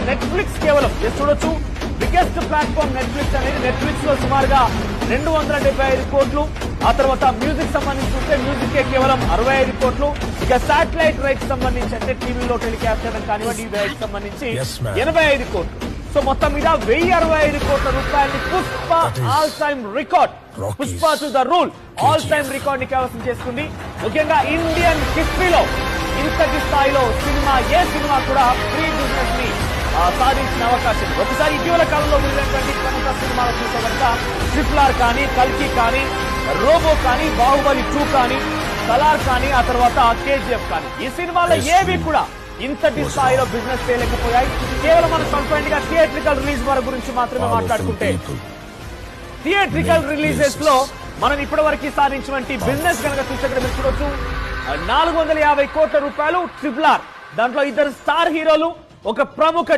Netflix కేవలం చూడొచ్చు biggest platform Netflix అనేది నెట్ఫ్లిక్స్ లో సుమారుగా 275 కోట్లు. ఆ తర్వాత మ్యూజిక్ సంబంధించి చూస్తే మ్యూజిక్ కేవలం 65 కోట్లు. ఇక శాటిలైట్ రైట్స్ సంబంధించి అంటే టీవీలో టెలికాస్ట్ చేయడం కానివ్వండి ఈ రైట్ సంబంధించి 85 కోట్లు. సో మొత్తం మీద 1065 కోట్ల రూపాయలని Pushpa all time record, Pushpa to the rule all time record ని కైవసం చేసుకుంది. ముఖ్యంగా ఇండియన్ హిస్టరీలో ఇంతటి స్థాయిలో సినిమా ఏ సినిమా కూడా ప్రీ బిజినెస్ ని సాధించిన అవకాశం. ఒకసారి ఇటీవల కాలంలో వెళ్ళినటువంటి ప్రముఖ సినిమాలు చూసే కనుక ట్రిపుల్ కానీ, కల్కి కానీ, రోబో కానీ, బాహుబలి 2 కానీ, సలార్ కానీ, ఆ తర్వాత కేజీఎఫ్ కానీ, ఈ సినిమాలో ఏవి కూడా ఇంతటి స్థాయిలో బిజినెస్ చేయలేకపోయాయి. కేవలం మనం కంప్లైంట్ గా థియేట్రికల్ రిలీజ్ వారి గురించి మాత్రమే మాట్లాడుకుంటే థియేట్రికల్ రిలీజెస్ లో మనం ఇప్పటి వరకు సాధించినటువంటి బిజినెస్ కనుక చూస్తే మీరు చూడొచ్చు 450 కోట్ల రూపాయలు ట్రిపుల్ ఆర్. దాంట్లో 2 స్టార్ హీరోలు, ఒక ప్రముఖ